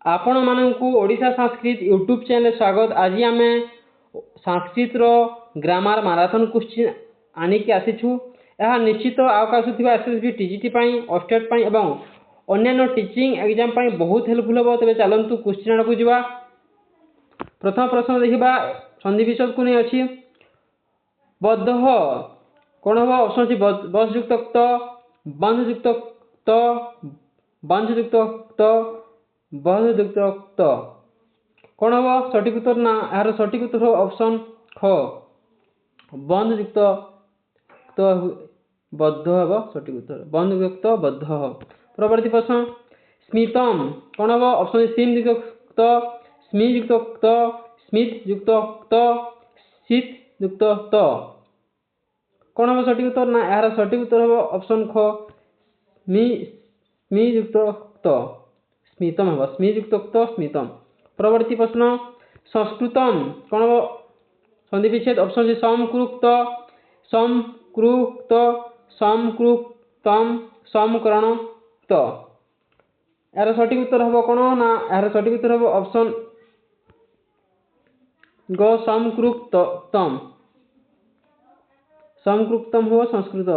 आपण मानकु Odisha Sanskrit YouTube channel स्वागत। आज आम संस्कृत ग्रामर मैराथन क्वेश्चन आनिक आसीछु। यह निश्चित आकाशुवा एसएसबी टीजीटी स्टेट एवं अन्य टीचिंग एग्जाम बहुत हेल्पफुल हम। तेज चलतु क्वेश्चन को जावा। प्रथम प्रश्न देखा संधि विच्छेद को नहीं अच्छी बद्ध कौन हम ऑप्शन अच्छी बस युक्त बंध युक्त बंध युक्त बंध युक्त कौन हम सठिक उत्तर ना यार सठिक उत्तर ऑप्शन ख बंध युक्त बद्ध हम सठिक उत्तर बंध युक्त बद्ध। परवर्ती प्रश्न स्मितम कौन हम ऑप्शन सिम युक्त स्मी युक्त स्मित युक्त शीत युक्त कौन हम सठिक उत्तर ना यार सठिक उत्तर हम ऑप्शन ख स्मी युक्त स्मितम हम स्मी युक्त स्मितम। परवर्ती प्रश्न संस्कृतम कौन हम संधि विच्छेद ऑप्शन सी समकृत समकृत समकृतम समकरणक्त यार सठिक उत्तर हम कौन ना यार सठिक उत्तर हम ऑप्शन ग समकृतम समकृतम हो संस्कृत।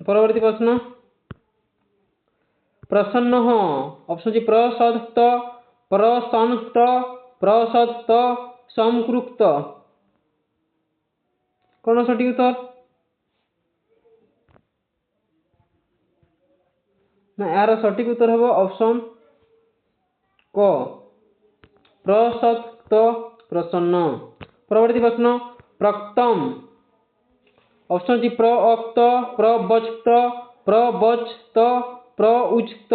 परवर्ती प्रश्न प्रसन्न ऑप्शन सी प्रसक्त प्रसन्त प्रसक्त समकृत कौन सठिक उत्तर ना यार सठिक उत्तर हम ऑप्शन क प्रसक्त प्रसन्न। परवर्ती प्रश्न प्रक्तम ऑप्शन सी प्रअक्त प्रवचत प्रवचत प्रउचित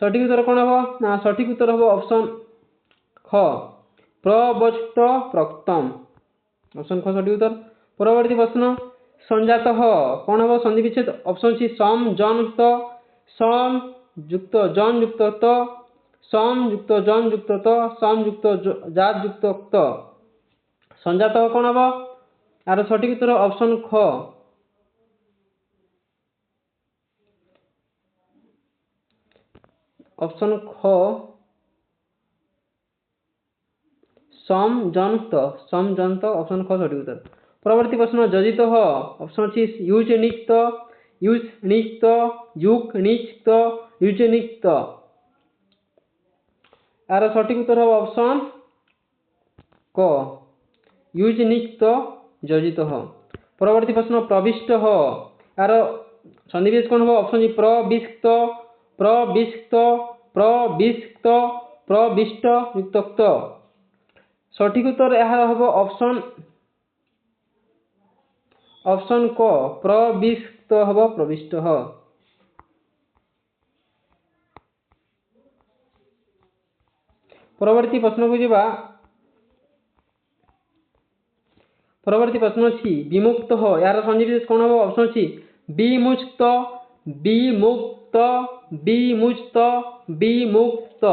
सठिक उत्तर कौन हम ना सठिक उत्तर हम ऑप्शन ख प्रवचत प्रक्तम ऑप्शन ख सठिक उत्तर। परवर्ती प्रश्न संजात कौन हम संधि विच्छेद ऑप्शन सी सम जनयुक्त सम युक्त जन युक्त सम युक्त जन युक्त सम युक्त जात युक्त संजात कौन हम यार सठिक उत्तर ऑप्शन ख ऑप्शन ख सम जनयुक्त ऑप्शन ख सठिक उत्तर। परवर्ती प्रश्न जजित ऑप्शन सी युज निक्त युज निक्त युग निक्त युज निक्त यार सठिक उत्तर हम ऑप्शन क युज निक्त जजित। परवर्ती प्रश्न प्रविष्ट यार संधि विच्छेद कौन हम ऑप्शन सी प्रविष्ट प्रविष्ट प्रविष्ट प्रविष्ट युक्त सठिक उत्तर यह हम ऑप्शन ऑप्शन क प्रविष्ट हम प्रविष्ट। परवर्ती प्रश्न को जावा। परवर्ती प्रश्न अच्छी विमुक्त यार संधि विच्छेद कौन हम ऑप्शन सी विमुक्त विमुक्त विमुक्त विमुक्त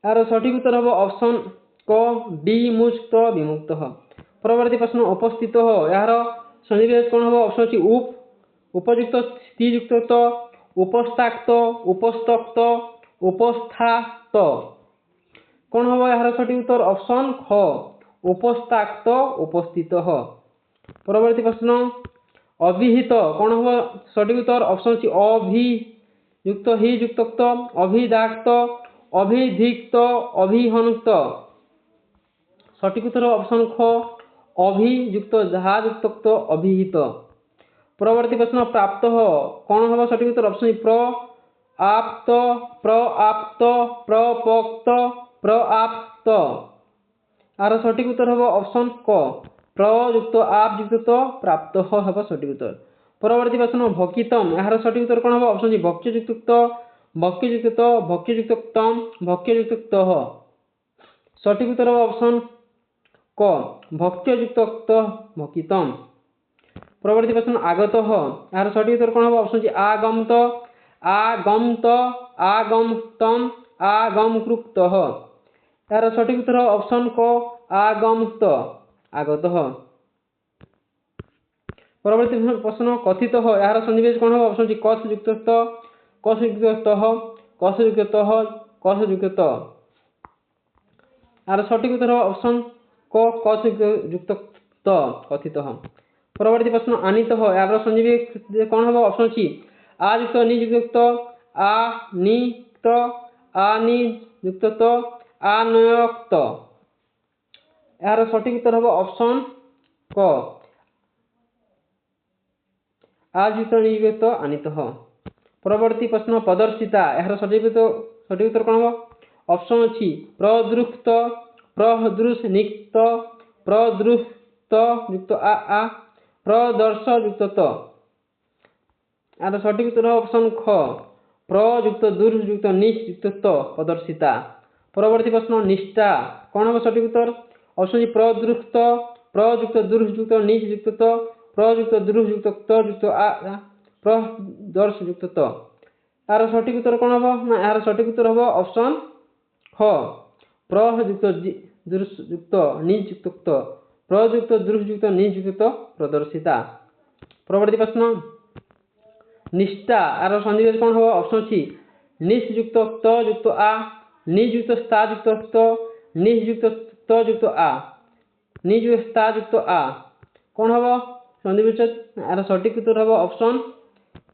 यार सठिक उत्तर हम ऑप्शन क विमुक्त विमुक्त। परवर्ती प्रश्न उपस्थित यार संधि विच्छेद कौन हम ऑप्शन सी उप उपयुक्त स्थिति युक्त उपस्थाक्त उपस्तक्त उपस्थात कौन हम यार सठिक उत्तर ऑप्शन ख उपस्थाक्त उपस्थित। परवर्ती प्रश्न अभिहित कौन हम सठिक उत्तर ऑप्शन सी अभियुक्त हि युक्त अभिदाक्त अभिधिक्त अभिहनुक्त सठिक उत्तर ऑप्शन ख अभियुक्त जहा युक्त अभिहित। परवर्ती प्रश्न प्राप्त कौन हम सठिक उत्तर ऑप्शन सी प्रआप्त प्रआप्त प्रपक्त प्रआप्त यार सठिक उत्तर हम ऑप्शन क प्रयुक्त आप युक्त प्राप्त हम सठिक उत्तर। परवर्ती प्रश्न भकितम यार सठिक उत्तर कौन हम ऑप्शन सी भक्ष्युक्त भक्ष्युक्त भक्ष्युक्तम भक्ष्युक्त सठिक उत्तर हम ऑप्शन क भक्ष्युक्त भकितम। परवर्ती प्रश्न आगत यार सठिक उत्तर कौन हम ऑप्शन सी आगमत आगमत आगमतम आगमकृत यार सठिक उत्तर ऑप्शन क आगमत आगत। परवर्ती प्रश्न कथित यार संधि विच्छेद कौन हम ऑप्शन सी कथ युक्त कस युक्त तह कस युक्त तह कस युक्त त। यार सठिक उत्तर ऑप्शन क कस युक्त त कथित। परवर्ती प्रश्न आनीत यार संजीवी कौन हम ऑप्शन सी आ युक्त नि युक्त आ नि आ नि युक्त त आ नयुक्त। यार सठिक उत्तर हम ऑप्शन क आ युक्त नि युक्त आनीत। परवर्ती प्रश्न प्रदर्शिता यार सठिक उत्तर कौन हम ऑप्शन अच्छी प्रदृष्ट प्रदृष्निक्त प्रदृष्ट युक्त आ प्रदर्श युक्त त। यार सठिक उत्तर ऑप्शन ख प्रयुक्त दुर्युक्त निश युक्त त प्रदर्शिता। परवर्ती प्रश्न निष्ठा कौन हम सठिक उत्तर ऑप्शन प्रदृष्ट प्रयुक्त दुर्युक्त निश युक्त त प्रयुक्त दुर्युक्त त युक्त आ प्रदर्श युक्त त। यार सठिक उत्तर कौन हम यार सठिक उत्तर हम ऑप्शन ख प्रयुक्त दुर्युक्त निज युक्त प्रयुक्त दुर्युक्त निज युक्त प्रदर्शिता। परवर्ती प्रश्न निष्ठा यार संधि कौन हम ऑप्शन सी निश युक्त त युक्त आ निज युक्त स्था युक्त त निज युक्त त युक्त आ निज स्था युक्त आ कौन हम संधि यार सठिक उत्तर हम ऑप्शन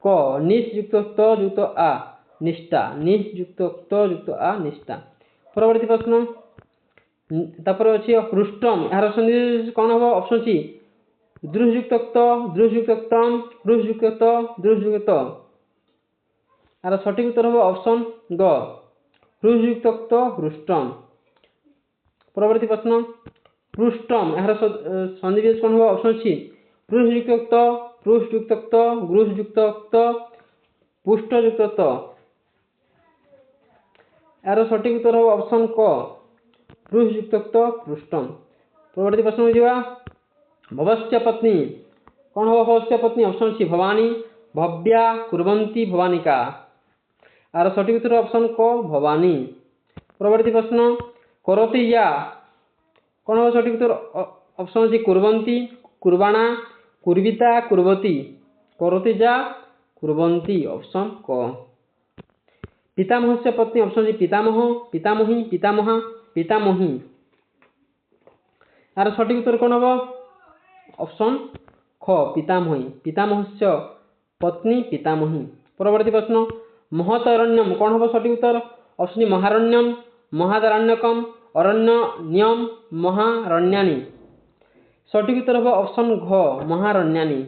क निश युक्त त युक्त आ निष्ठा निश युक्त त युक्त आ निष्ठा। परवर्ती प्रश्न तापर अच्छी पृष्ठम यार संधि कौन हम ऑप्शन सी दृश्युक्त दृश्युक्त दृश्युक्त दृश्युक्त। यार सठिक उत्तर हम ऑप्शन ग दृश्युक्त पृष्ठम। परवर्ती प्रश्न पृष्ठम यार संधि कौन हम ऑप्शन सी पृष्ठयुक्त पृष्ठयुक्त गृहयुक्त पुष्टयुक्त। यार सठिक उत्तर हम ऑप्शन क पृष्ठयुक्त पृष्ठम। परवर्ती प्रश्न हो भवस्य पत्नी कौन हम भवस्य पत्नी ऑप्शन सी भवानी भव्या कुर्वन्ती भवानिका। यार सठिक उत्तर ऑप्शन क भवानी। परवर्ती प्रश्न करोति या कौन हम सठिक उत्तर ऑप्शन सी कुर्वन्ती कुर्वाणा कुर्विता कुर्वती करोति या कुर्वन्ती ऑप्शन क। पितामहस्य पत्नी ऑप्शन सी पितामह पितामही पितामहा पितामही। यार सठिक उत्तर कौन हम ऑप्शन ख पितामही पितामहस्य पत्नी पितामही। परवर्ती प्रश्न महतरण्यम कौन हम सठिक उत्तर ऑप्शन महारण्यम महादारण्यकम अरण्यम महारण्यानि। सठिक उत्तर हम ऑप्शन घ महारण्यानि।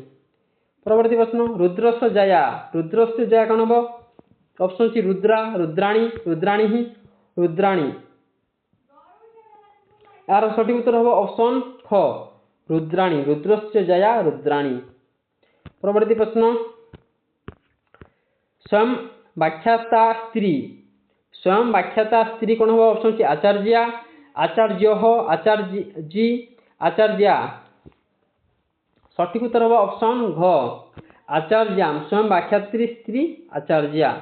परवर्ती प्रश्न रुद्रस्य जया रुद्रस्य जया कौन हम ऑप्शन सी रुद्रा रुद्राणी रुद्राणी रुद्राणी। यार सठिक उत्तर हम ऑप्शन ख रुद्राणी रुद्रस्य जया रुद्राणी। परवर्ती प्रश्न स्वयं व्याख्याता स्त्री स्वयं व्याख्याता स्त्री कौन हम ऑप्शन सी आचार्या आचार्य आचार्यजी आचार्या। सठिक उत्तर हम ऑप्शन घ आचार्याम स्वयं व्याख्यात्री स्त्री आचार्या।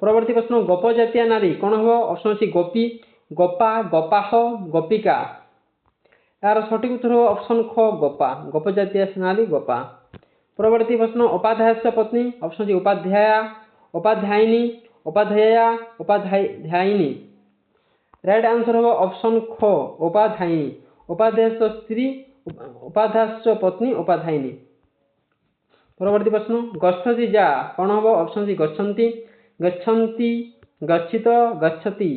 परवर्ती प्रश्न गोप जातीय नारी कौन हम ऑप्शन सी गोपी गोपा गोपाह गोपिका। यार सठिक उत्तर हम ऑप्शन ख गोपा गोप जातीय नारी गोपा। परवर्ती प्रश्न उपाध्याय पत्नी option C Upadhyaya उपाध्यायिनी Upadhyaya उपाध्यायिनी। Right answer हम ऑप्शन ख उपाध्यायिनी उपाध्याय स्त्री उपाध्याय पत्नी उपाध्यायिनी। परवर्ती प्रश्न गच्छति जा कौन हम ऑप्शन सी गच्छन्ति गच्छन्ति गच्छित गच्छति।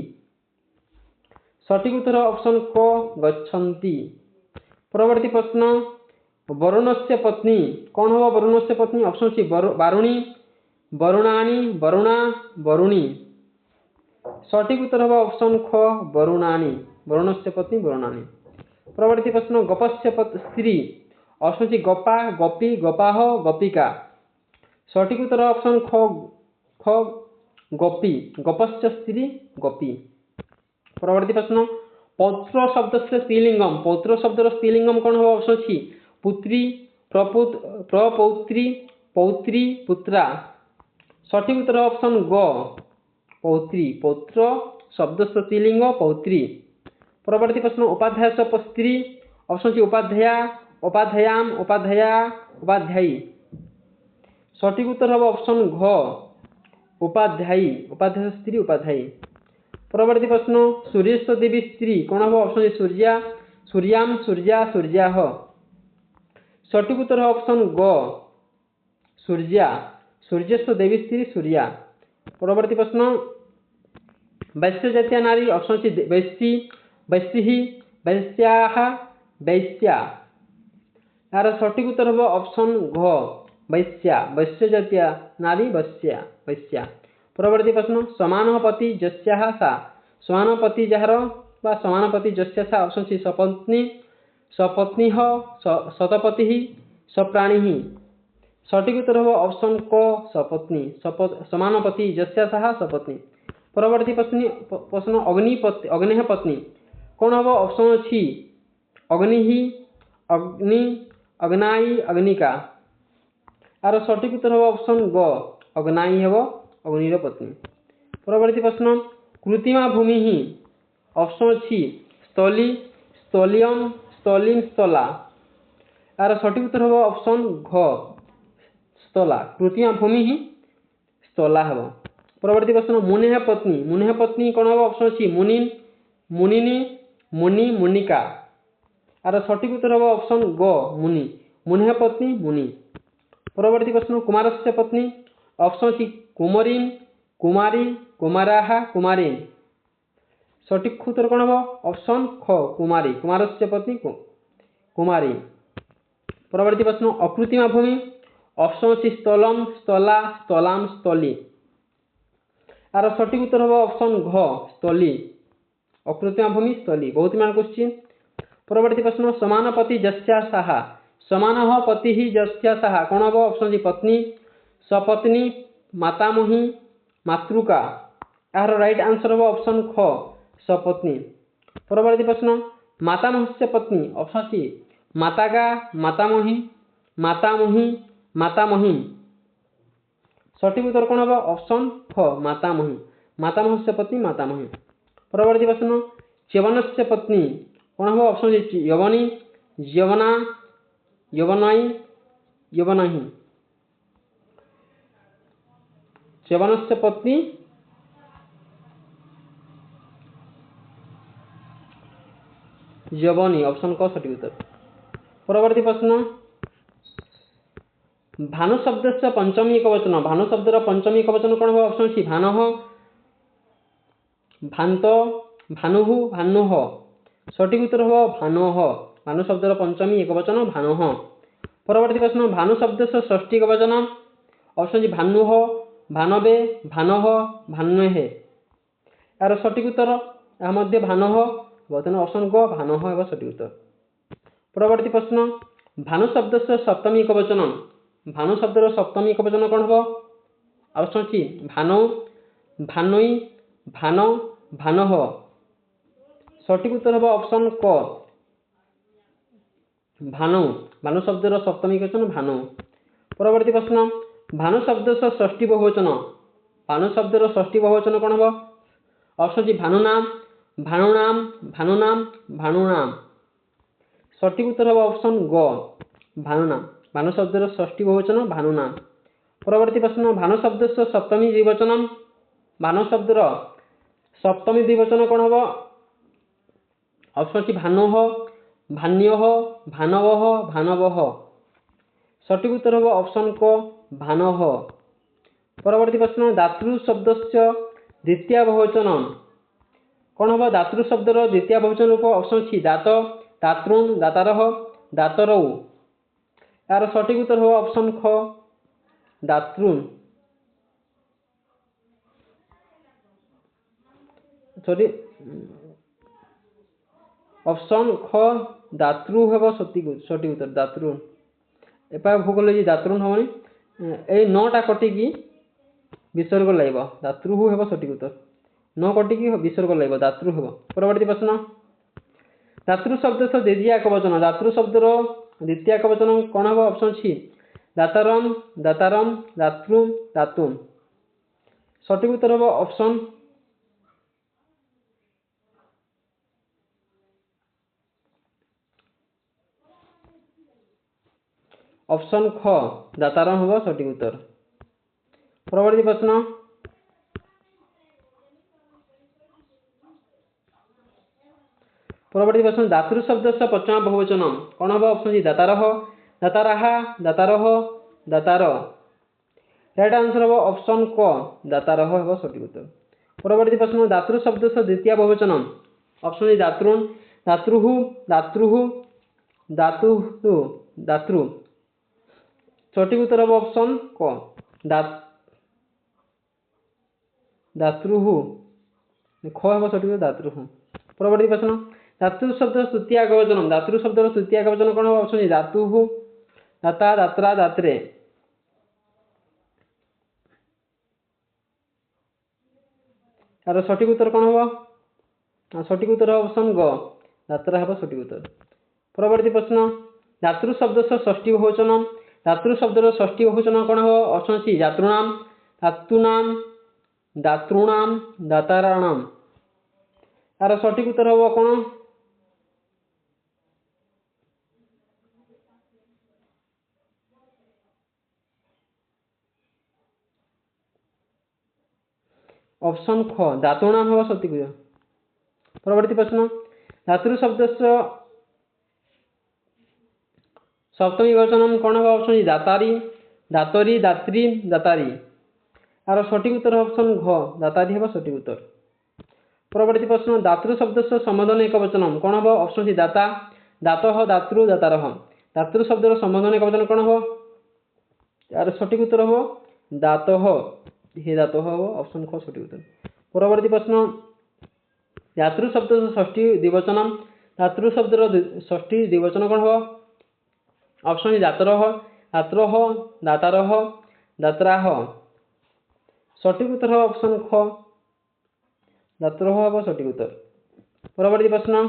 सठिक उत्तर ऑप्शन क गच्छन्ति। परवर्ती प्रश्न वरुणस्य पत्नी कौन हम वरुणस्य पत्नी ऑप्शन सी वारुणी वरुणानी वरुणा वरुणी। सठिक उत्तर हम ऑप्शन ख वरुणानी वरुणस्य पत्नी वरुणानी। परवर्ती प्रश्न गोपस्य स्त्री ऑप्शन सी गोपा गोपी गोपाह गोपिका। सठिक उत्तर ऑप्शन ख गोपी गोपस्य स्त्री गोपी। परवर्ती प्रश्न पौत्र शब्द से स्त्रीलिंगम पौत्र शब्द स्त्रीलिंगम कौन हम ऑप्शन सी पुत्री प्रपौत्री पौत्री पुत्रा। सठिक उत्तर ऑप्शन ग पौत्री पौत्र शब्द से स्त्रीलिंग पौत्री। परवर्ती प्रश्न उपाध्याय स्त्री ऑप्शन सी उपाध्याया उपाध्यायाम उपाध्याया उपाध्यायी। सठिक उत्तर हम ऑप्शन घ उपाध्यायी उपाध्याय स्त्री उपाध्यायी। परवर्ती प्रश्न सूर्यस्थ देवी स्त्री कौन हम ऑप्शन ए सूर्या सूर्याम सूर्या सूर्याह। सठिक उत्तर ऑप्शन ग सूर्या सूर्यस्थ देवी स्त्री सूर्या। परवर्ती प्रश्न वैश्य जातीय नारी ऑप्शन सी वैश्यी वैश्यी वैश्याः वैश्या। यार सठिक उत्तर हम ऑप्शन घ वैश्या वैश्य जातीय नारी वैश्या वैश्या। परवर्ती प्रश्न समान पति जस्याः सा समान पति जार बा समान पति जस्या सा ऑप्शन सी सपत्नी सपत्नी शतपति सप्राणी। सठिक उत्तर हम ऑप्शन क सपत्नी समान पति जस्या सा सपत्नी। परवर्ती प्रश्न अग्नि पत्नी कौन हम ऑप्शन अच्छी अग्नि अग्नि अग्नाई अग्निका। यार सठिक उत्तर हम ऑप्शन ग अग्नाई हम अग्निर पत्नी। परवर्ती प्रश्न कृत्रिमा भूमि ऑप्शन अच्छी स्थली स्थलियम स्थलीम स्थला। यार सठिक उत्तर हम ऑप्शन घ स्थला कृत्रिमा भूमि स्थला हम। परवर्ती प्रश्न मुनेह पत्नी कौन हम ऑप्शन अच्छी मुनिन मुनिनी मुनि मुनिका। यार सठिक उत्तर हम ऑप्शन ग मुनि मुनेह पत्नी मुनि। परवर्ती प्रश्न कुमारस्य पत्नी ऑप्शन सी कुमरीन कुमारी कुमाराः कुमारीन। सठिक उत्तर कौन हम ऑप्शन ख कुमारी कुमारस्य पत्नी कुमारी। परवर्ती प्रश्न अकृत्रिमा भूमि ऑप्शन सी स्थलम स्थला स्थलाम स्थली। यार सठिक उत्तर हम ऑप्शन घ स्थली अकृत्रिमा भूमि स्थली। बहुत मान क्वेश्चन। परवर्ती प्रश्न समान पति जस्या साहा समान पति ही जस्या साहा कौन हम ऑप्शन सी पत्नी सपत्नी मातामही मातृका। यार राइट आंसर हम ऑप्शन ख सपत्नी। परवर्ती प्रश्न मातामहस्य पत्नी ऑप्शन सी मातागा मातामही मातामही मातामही। सठिक उत्तर कौन हम ऑप्शन ख मातामही मातामहस्य पत्नी मातामही। परवर्ती प्रश्न च्यवनस्य पत्नी कौन हम ऑप्शन सी यवनी यवना यवनाई यवनाही। च्यवनस्य पत्नी यवनी ऑप्शन क सठिक उत्तर। परवर्ती प्रश्न भानु शब्द से पंचमी एकवचन भानु शब्दर पंचमी एकवचन कौन हम ऑप्शन सी भानः भान्त भानुः भानुः। सठिक उत्तर हम भानः भानु शब्दर पंचमी एकवचन भानः। परवर्ती प्रश्न भानु शब्द से षष्ठी एकवचन ऑप्शन सी भानुः भानवे भानः भान्वेः। यार सठिक उत्तर यह मध्य भानः बर्तमान ऑप्शन ग भानः एवं सठिक उत्तर। परवर्ती प्रश्न भानु शब्द से सप्तमी एकवचन भानु शब्दर सप्तमी एकवचन कौन हम ऑप्शन सी भानौ भानुई भान भानः। सठिक उत्तर हम ऑप्शन क भानौ भानु शब्दर सप्तमी एकवचन भानौ। परवर्ती प्रश्न भानु शब्द से षष्ठी बहुवचन भानु शब्दर षष्ठी बहुवचन कौन हम ऑप्शन सी भानुनाम भानुनाम भानुनाम भानुनाम। सठिक उत्तर हम ऑप्शन ग भानुनाम भानु शब्दर षष्ठी बहुवचन भानुनाम। परवर्ती प्रश्न भानु शब्द से सप्तमी द्विवचन भानु शब्दर सप्तमी द्विवचन कौन हम ऑप्शन सी भानोः भान्योः भानवः भानवः। सठिक उत्तर हम ऑप्शन क भानः। परवर्ती प्रश्न दातृ शब्द से द्वितीय बहुवचन कौन हम दातृ शब्दर द्वितीय बहुवचन रूप ऑप्शन सी दात दातॄन् दातारः दातरौ। यार सठिक उत्तर हम ऑप्शन ख दातॄन् सॉरी ऑप्शन ख दातृ हम सठिक उत्तर दातॄन् एपा भूगोल दातॄन् हमनी ए नौटा कटिकी विसर्ग लैब दातृ हम सठिक उत्तर न कटिकी विसर्ग लैब दातृ हम। परवर्ती प्रश्न दातृ शब्द से द्वितीय एकवचन दातृ शब्दर द्वितीय एकवचन कौन हम ऑप्शन सी दातारम दातारम दातृ दातुम। सठिक उत्तर हम ऑप्शन ख दातारम हम सठिक उत्तर। परवर्ती प्रश्न परवर्ती प्रश्न दातृ शब्द से पश्चिम बहुवचन कौन हम ऑप्शन सी दातारह दाताराहा दातारह दातार राइट आंसर हम ऑप्शन क दातारह है सठिक उत्तर। परवर्ती प्रश्न दातृ शब्द से द्वितीय बहुवचन ऑप्शन सी दातृन दातृहु दातृहु दातुहु दातृ सठिक उत्तर हम ऑप्शन क दातृहु ख है सठिक दातृहु। परवर्ती प्रश्न धातु शब्द तृतीय एकवचन धातु शब्द तृतीय एकवचन कौन हम ऑप्शन धातु दाता दात्रा दात्रे यार सठिक उत्तर कौन हम सठिक उत्तर ऑप्शन ग दात्रा है सठिक उत्तर। परवर्ती प्रश्न धातु शब्द से षष्ठी बहुवचन धातु शब्द षष्ठी बहुवचन कौन हम ऑप्शन सी धातृणाम धातूनाम दातॄणाम दाताराणाम यार सठिक उत्तर हम कौन ऑप्शन ख धातूणाम है सठिक उत्तर। परवर्ती प्रश्न धातु शब्द सप्तमी वचन कौन हम ऑप्शन दातारी दातरी दात्री दातारी यार सठिक उत्तर ऑप्शन घ दातारी है सठिक उत्तर। परवर्ती प्रश्न धातु शब्द से संबोधन एक वचन कौन हम ऑप्शन सी दाता दातः दातृ दातारह धातु शब्द संबोधन एक वचन कौन हम यार सठिक उत्तर हम दातः हे दातः ऑप्शन ख सठिक उत्तर। परवर्ती प्रश्न धातु शब्द षष्ठी द्विवचन धातु शब्द षष्ठी द्विवचन कौन हम ऑप्शन दातरह दात्रह दातारह दात्राह सठिक उत्तर ऑप्शन ख दात्रह हम सठिक उत्तर। परवर्ती प्रश्न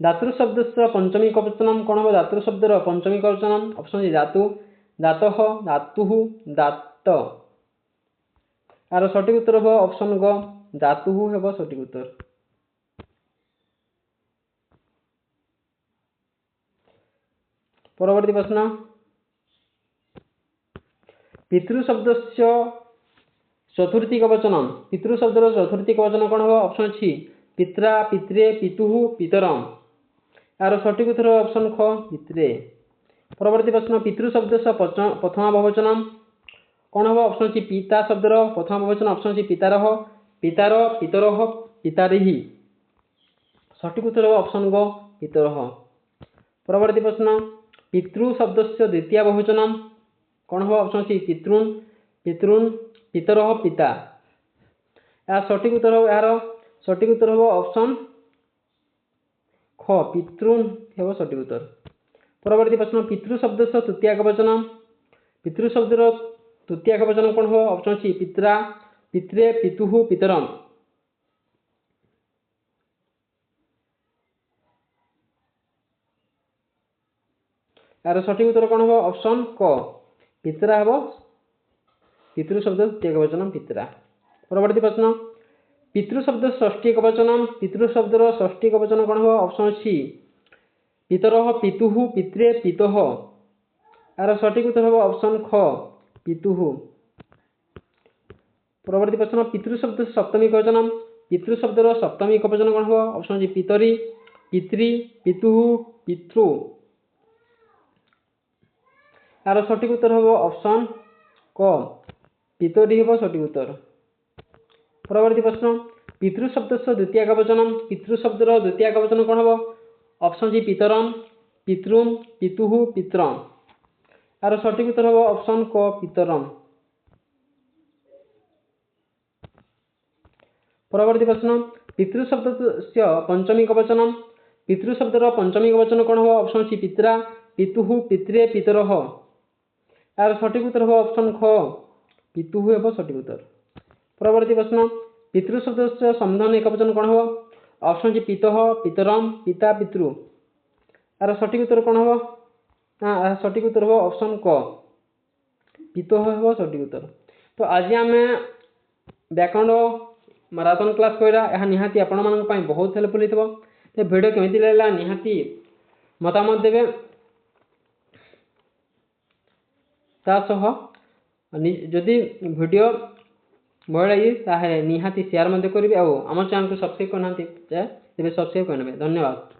धातु शब्द से पंचमी एकवचन कौन हम धातु शब्द पंचमी एकवचन ऑप्शन धातु दातः धातु दात यार सठिक उत्तर हम ऑप्शन ग धातु है सठिक उत्तर। परवर्ती प्रश्न पितृ शब्द से चतुर्थी वचन पितृ शब्द चतुर्थी वचन कौन हम ऑप्शन सी पित्रा पित्रे पितुः पितरम यार सठिक उत्तर ऑप्शन ख पित्रे। परवर्ती प्रश्न पितृ शब्द से प्रथम बहुवचन कौन हम ऑप्शन सी पिता शब्द प्रथम बहुवचन ऑप्शन सी पितारह पितार पितरह पितारिहि सठिक उत्तर ऑप्शन ग पितरह। परवर्ती प्रश्न पितृ शब्द से द्वितीय बहुवचन कौन हम ऑप्शन सी पितृन पितृन पितरह पिता यार सठिक उत्तर यार सठिक उत्तर हम ऑप्शन ख पितृन है सठिक उत्तर। परवर्ती प्रश्न पितृ शब्द से तृतीय एकवचन पितृ शब्द तृतीय एकवचन कौन हो ऑप्शन सी पित्रा पित्रे पितुः पितरम यार सठिक उत्तर कौन हो ऑप्शन क पित्रा हम पितृ शब्द तृतीय एकवचन पित्रा। परवर्ती प्रश्न पितृ शब्द षष्ठी एकवचन पितृ शब्द षष्ठी एकवचन कौन हो ऑप्शन सी पितरह पितुः पित्रे पितः यार सठिक उत्तर हम ऑप्शन ख पितुः। परवर्ती प्रश्न पितृ शब्द सप्तमी एकवचन पितृ शब्द सप्तमी एकवचन कौन हो ऑप्शन सी पितरी पितृ पितुः पितृ यार सठिक उत्तर हम ऑप्शन क पितरी हम सठिक उत्तर। परवर्ती प्रश्न पितृ शब्द से द्वितीय एकवचन पितृ शब्द द्वितीय एकवचन कौन हम ऑप्शन सी पितरम पितृन पितुः पितरम यार सठिक उत्तर हम ऑप्शन क पितरम। परवर्ती प्रश्न पितृ शब्द से पंचमी एकवचन पितृ शब्द पंचमी एकवचन कौन हम ऑप्शन सी पित्रा पितुः पित्रे पितरह यार सठिक उत्तर हम ऑप्शन ख पितुः है सठिक उत्तर। परवर्ती प्रश्न पितृ शब्द से संबोधन एकवचन कौन हम ऑप्शन सी पितः पितरम पिता पितृ यार सठिक उत्तर कौन हम सठिक उत्तर हम ऑप्शन क पितः है सठिक उत्तर। तो आज आम व्याकरण माराथन क्लास करा यह निहाती आपण मान बहुत हेल्पफुल हो तो भिडियो केमी लगा निहाती मतामत देवे तासह जदि भिडियो ଭଲ ଲାଗି ତାହେଲେ ନିହାତି ସେୟାର ମଧ୍ୟ କରିବେ ଆଉ ଆମ ଚ୍ୟାନେଲକୁ ସବସ୍କ୍ରାଇବ୍ କରିନାହାନ୍ତି ତେବେ ସବସ୍କ୍ରାଇବ୍ କରିନେବେ। ଧନ୍ୟବାଦ।